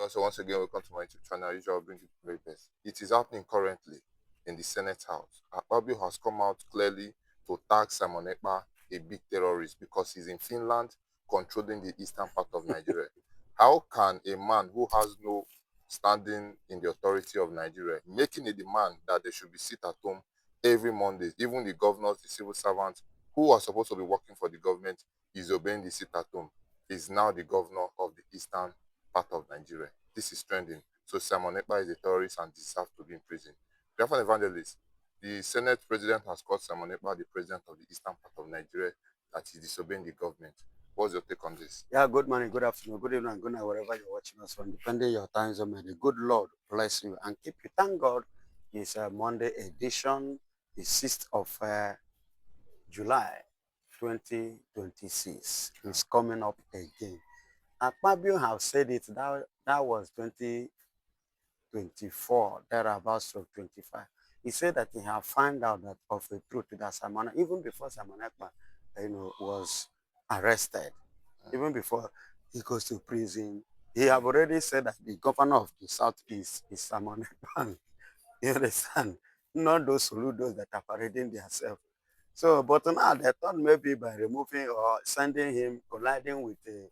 So once again, welcome to my YouTube channel. Usually, I'll bring you the very best. It is happening currently in the Senate House. Akpabio has come out clearly to tag Simon Ekpa a big terrorist because he's in Finland, controlling the eastern part of Nigeria. How can a man who has no standing in the authority of Nigeria making a demand that they should be sit at home every Monday? Even the governors, the civil servants who are supposed to be working for the government is obeying the sit at home. Is now the governor of the eastern part of Nigeria. This is trending. So Simon Ekpa is a terrorist and deserves to be in prison. Therefore, evangelist, the Senate president has called Simon Ekpa the president of the eastern part of Nigeria, that is disobeying the government. What's your take on this? Yeah, good morning, good afternoon, good evening, good night, wherever you're watching us from, depending your time zone. May the good Lord bless you and keep you. Thank God it's a Monday edition, the 6th of July 2026. It's coming up again. Akpabio have said it, that was 2024, thereabouts of 25. He said that he have found out that of the truth that Simon, even before Simon Ekpa, was arrested, even before he goes to prison, he have already said that the governor of the southeast is Simon Ekpa. You understand? Not those Soludos that are parading themselves. So, but now they thought maybe by removing or sending him colliding with the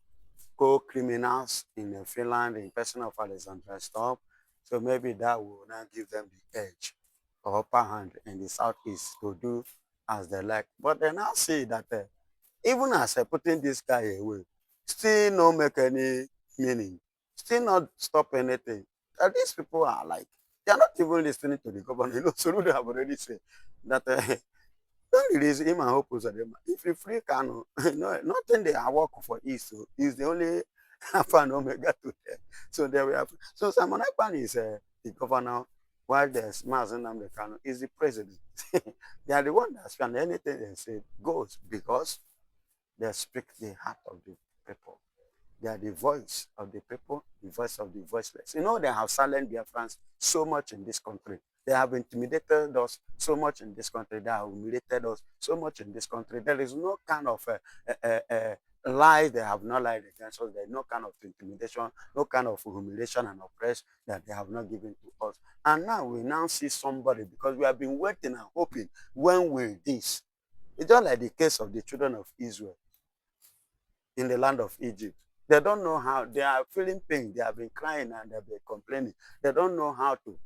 co-criminals in Finland in person of Alexandra Stop. So maybe that will now give them the edge or upper hand in the southeast to do as they like. But they now see that even as putting this guy away, still not make any meaning, still not stop anything. And these people are like, they are not even listening to the government. Soludo have already said that don't release him and hope them. If you free Kano, no, nothing they are working for is so is the only Alpha and Omega to them. So there we have. So Simon Ekpan is the governor, while there's Mazen Kano is the president. They are the one that spend anything they say goes because they speak the heart of the people. They are the voice of the people, the voice of the voiceless. You know, they have silent Biafrans so much in this country. They have intimidated us so much in this country. They have humiliated us so much in this country. There is no kind of lie they have not lied against us. There is no kind of intimidation, no kind of humiliation and oppression that they have not given to us. And now we now see somebody because we have been waiting and hoping when will this? It's just like the case of the children of Israel in the land of Egypt. They don't know how, they are feeling pain. They have been crying and they've been complaining. They don't know how to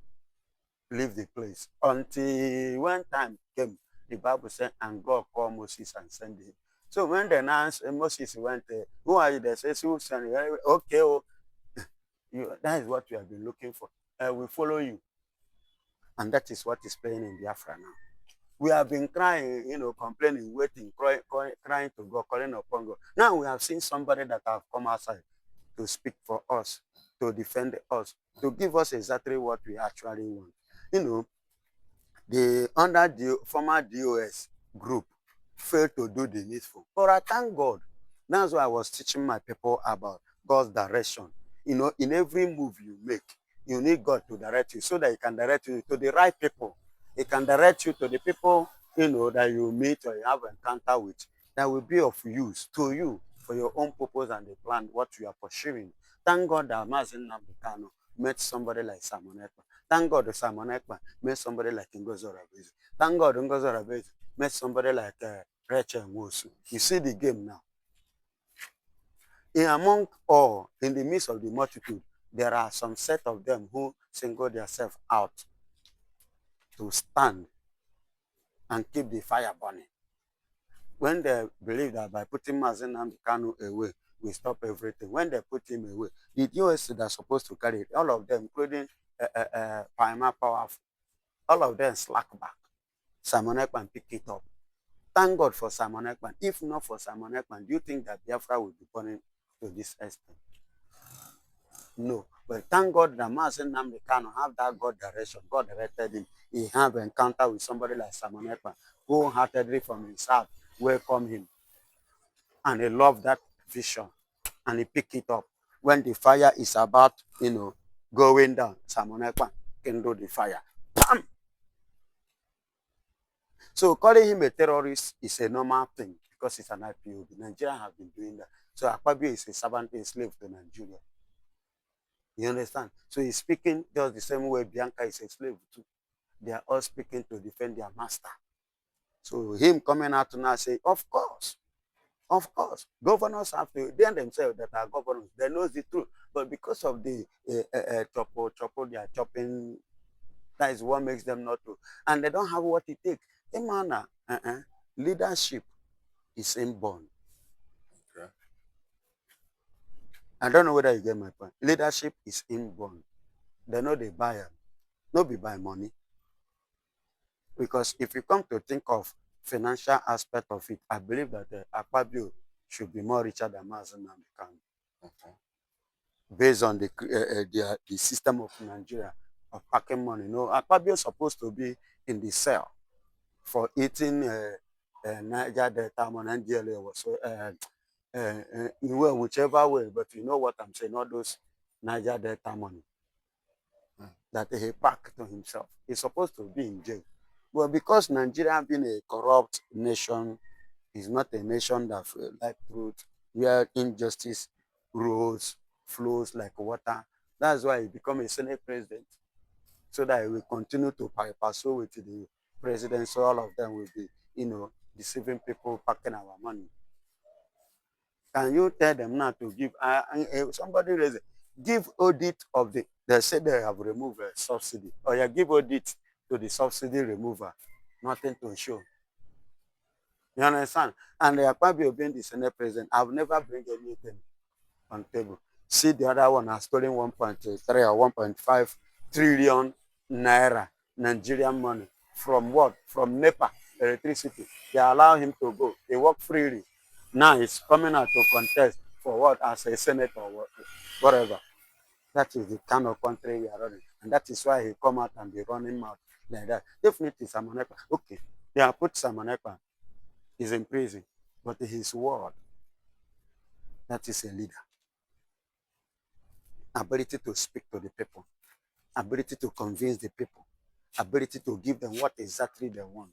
leave the place. Until when time came, the Bible said, and God called Moses and sent him. So when they announced, Moses went, who are you? They said, who sent you? Okay, oh, that is what we have been looking for. We follow you. And that is what is playing in Biafra now. We have been crying, complaining, waiting, crying to God, calling upon God. Now we have seen somebody that have come outside to speak for us, to defend us, to give us exactly what we actually want. The under the former DOS group failed to do the needful. But I thank God. That's why I was teaching my people about God's direction. In every move you make, you need God to direct you so that He can direct you to the right people. He can direct you to the people, that you meet or you have encounter with that will be of use to you for your own purpose and the plan, what you are pursuing. Thank God that Mazen Nambikano met somebody like Simon Ekpa. Thank God that Simon Ekpa met somebody like Ngozi Rabezi. Thank God Ngozi Rabezi met somebody like Rachel Nwosu. You see the game now. Among all, in the midst of the multitude, there are some set of them who single themselves out to stand and keep the fire burning. When they believe that by putting Mazen Nambikano away, we stop everything. When they put him away, the DOS that are supposed to carry it, all of them, including Paima Powerful, all of them slack back. Simon Ekpan pick it up. Thank God for Simon Ekpan. If not for Simon Ekpan, do you think that Biafra will be burning to this extent? No. But thank God that Mazen Nambikano have that God direction. God directed him. He have encounter with somebody like Simon Ekpan, wholeheartedly from his heart welcome him. And he loved that vision. And he picked it up. When the fire is about, going down, Simon Ekpan kindle the fire. Bam! So calling him a terrorist is a normal thing because it's an IPOB. Nigeria have been doing that. So Akpabio is a servant, a slave to Nigeria. You understand? So he's speaking just the same way Bianca is a slave too. They are all speaking to defend their master. So him coming out now say, of course, governors have to, they themselves that are governors, they know the truth. But because of the they are chopping, that is what makes them not to. And they don't have what it takes. Imana, leadership is inborn. Okay. I don't know whether you get my point. Leadership is inborn. They know they buy them. No be by money. Because if you come to think of financial aspect of it, I believe that Akpabio should be more richer than Mazen Namdekan Okay. based on the system of Nigeria of packing money. No, Akpabio is supposed to be in the cell for eating Niger Delta money and NDLA or so, whichever way. But you know what I'm saying, all those Niger Delta money Mm. that he packed to himself. He's supposed to be in jail. But because Nigeria being a corrupt nation, is not a nation that like truth, where injustice rules, flows like water. That's why he become a Senate president, so that he will continue to pursue with the president, so all of them will be, deceiving people, packing our money. Can you tell them now to give, somebody raise it, give audit of they say they have removed a subsidy, or you give audit to the subsidy remover, nothing to show. You understand? And Akpabio being the Senate president, I've never bring anything on table. See, the other one has stolen 1.3 or 1.5 trillion naira Nigerian money. From what? From NEPA, electricity. They allow him to go. They work freely. Now he's coming out to contest for what? As a senator or whatever. That is the kind of country we are running. And that is why he come out and be running mouth like that. Definitely Simon Ekpa. Okay, they have put Simon Ekpa. He's in prison. But his word, that is a leader. Ability to speak to the people, ability to convince the people, ability to give them what exactly they want,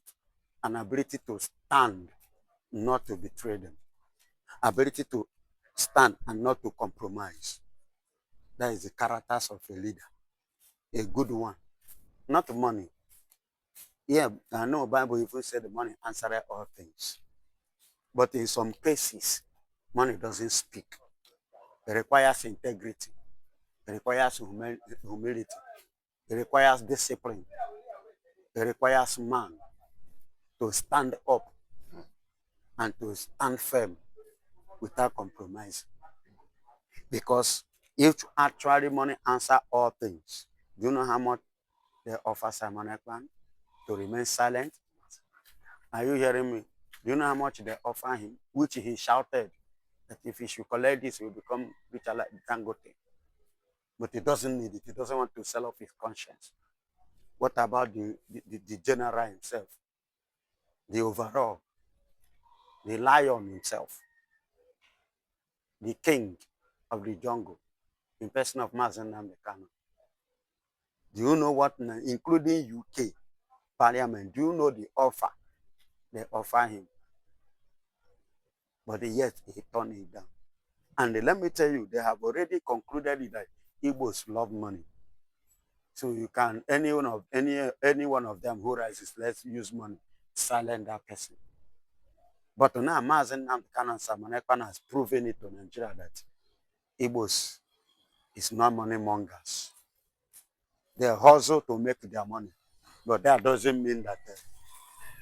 an ability to stand, not to betray them, ability to stand and not to compromise. That is the characters of a leader, a good one. Not money. Yeah, I know Bible even said the money answered all things. But in some cases, money doesn't speak. It requires integrity. It requires humility. It requires discipline. It requires man to stand up and to stand firm without compromise. Because if actually money answer all things, do you know how much they offer Simon Ekpan to remain silent? Are you hearing me? Do you know how much they offer him? Which he shouted that if he should collect this, he will become richer like Dangote. But he doesn't need it. He doesn't want to sell off his conscience. What about the general himself, the overall, the lion himself, the king of the jungle, in person of Mazen Namdekano? Do you know what, including UK Parliament, do you know the offer they offer him? But yet he turned it down. And let me tell you, they have already concluded that Igbos love money. So you can, any one of them who rises, let's use money, silence that person. But now Mazen Namdekano and Samanekpan has proven it to Nigeria that Igbos is not money mongers. They hustle to make their money. But that doesn't mean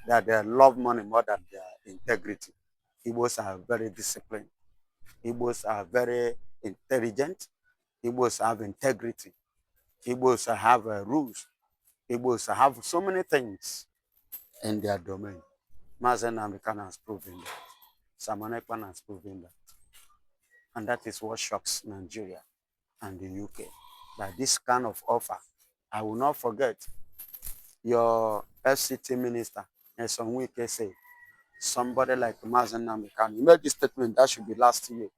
that they love money more than their integrity. Igbos are very disciplined. Igbos are very intelligent. Igbos have integrity. Igbos have rules. Igbos have so many things in their domain. Mazen American has proven that. Simon Ekpan has proven that. And that is what shocks Nigeria and the UK. That this kind of offer, I will not forget your FCT minister, Nelson Wike, said, somebody like Mazen Namdekan, he made this statement that should be last year.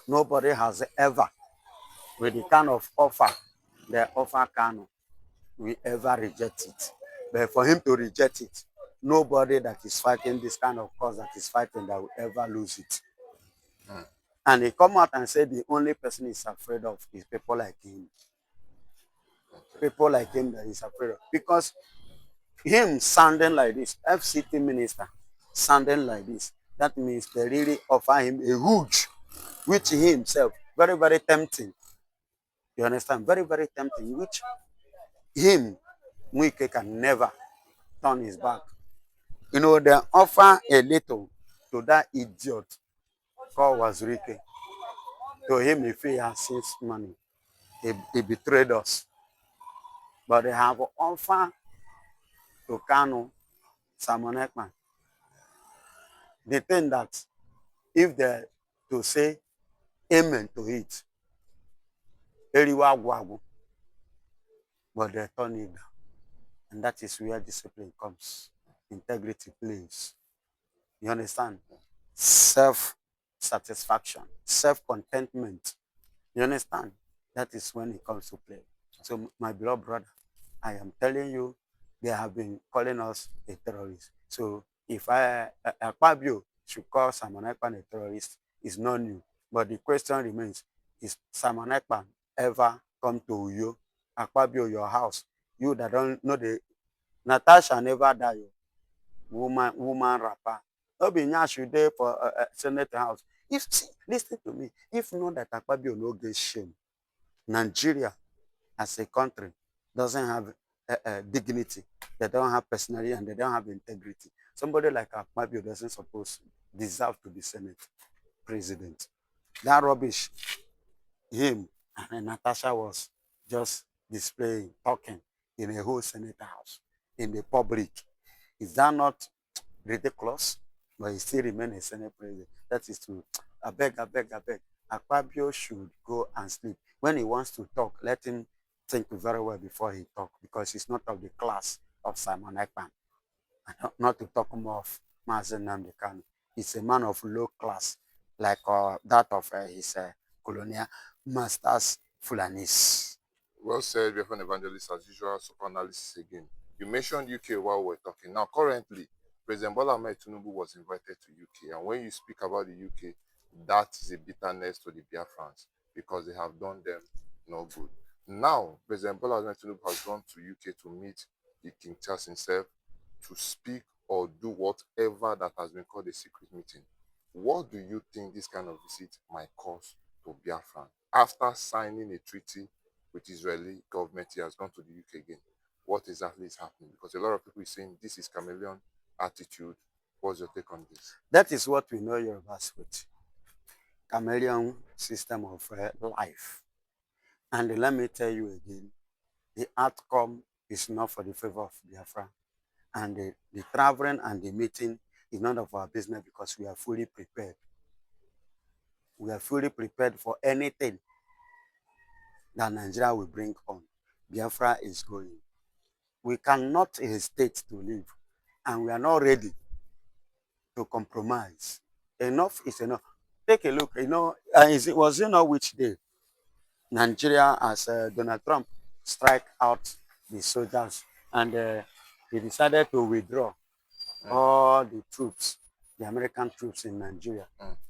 Nobody has ever, with the kind of offer they offer Kano, we ever reject it. But for him to reject it, nobody that is fighting this kind of cause that is fighting that will ever lose it. Mm. And he come out and said the only person he's afraid of is people like him. People like him that he's afraid of. Because him sounding like this, FCT minister sounding like this, that means they really offer him a huge, which he himself, very, very tempting. You understand? Very, very tempting, which him, Wike, can never turn his back. You know, they offer a little to that idiot called Wazirike. To him, if he has since money, he betrayed us. But they have offered to Kanu, Simon Ekman. They think that if they to say amen to it, Eriwa Wagu, but they turn it down. And that is where discipline comes. Integrity plays. You understand? Self-satisfaction, self-contentment. You understand? That is when it comes to play. So, my beloved brother, I am telling you, they have been calling us a terrorist. So, if Akpabio should call Simon Ekpan a terrorist, it's not new. But the question remains, is Simon Ekpan ever come to you, Akpabio, your house? You that don't know the Natasha never die, woman rapper. No be should there for Senate House. If see, listen to me. If not that Akpabio no get shame, Nigeria as a country doesn't have dignity. They don't have personality and they don't have integrity. Somebody like Akpabio doesn't suppose deserve to be Senate president. That rubbish, him and Natasha was just displaying, talking in a whole Senate House, in the public. Is that not ridiculous? But he still remains a Senate president. That is true. I beg, I beg, I beg. Akpabio should go and sleep. When he wants to talk, let him think very well before he talk, because he's not of the class of Simon Ekpan. Not to talk more of Mazen Namdekan. He's a man of low class, like that of his colonial masters Fulanis. Well said, Reverend Evangelist, as usual. Super analysis again. You mentioned UK while we're talking. Now, currently, President Bola Ahmed Tinubu was invited to UK, and when you speak about the UK, that is a bitterness to the Biafrans because they have done them no good. Now, President Bola Ahmed Tinubu has gone to UK to meet the King Charles himself to speak or do whatever that has been called a secret meeting. What do you think this kind of visit might cause to Biafran after signing a treaty with Israeli government? He has gone to the UK again. What exactly is happening? Because a lot of people are saying this is chameleon attitude. What's your take on this? That is what we know Yorubas with. Chameleon system of life. And let me tell you again, the outcome is not for the favor of Biafra. And the traveling and the meeting is none of our business because we are fully prepared. We are fully prepared for anything that Nigeria will bring on. Biafra is going. We cannot hesitate to leave, and we are not ready to compromise. Enough is enough. Take a look. Was it not which day Nigeria, as Donald Trump strike out the soldiers, and he decided to withdraw all the troops, the American troops in Nigeria,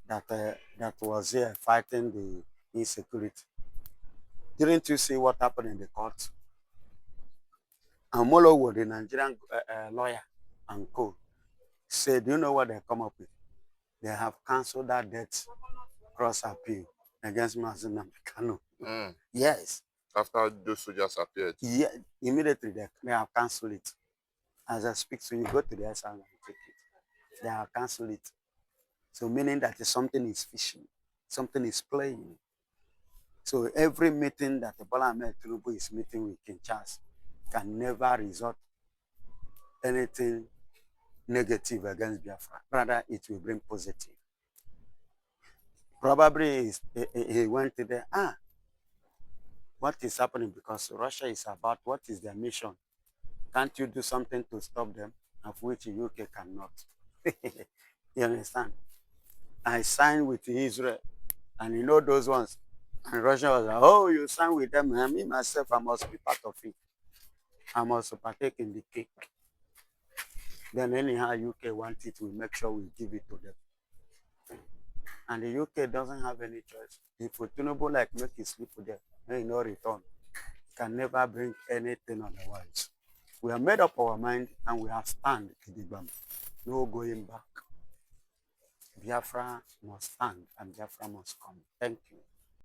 that was here fighting the insecurity. Didn't you see what happened in the court? And Molowo, the Nigerian lawyer and co, said, do you know what they come up with? They have cancelled that debt cross appeal against Mazen Namikano. Yes. After those soldiers appeared? Yeah, immediately they have cancelled it. As I speak to you, go to the SR and take it. They have cancelled it. So meaning that something is fishing, something is playing. So every meeting that Bola Ahmed Tinubu is meeting with King Charles can never result anything negative against Biafra. Rather, it will bring positive. Probably he went to there, what is happening? Because Russia is about, what is their mission? Can't you do something to stop them? Of which the UK cannot. You understand? I signed with Israel, and you know those ones. And Russia was like, oh, you signed with them. And me, myself, I must be part of it. I must partake in the cake. Then anyhow UK want it, we make sure we give it to them. And the UK doesn't have any choice. If Tinubu like make his sleep there, may no return. He can never bring anything otherwise. We have made up our mind and we have stand Kidigbam. No going back. Biafra must stand and Biafra must come. Thank you.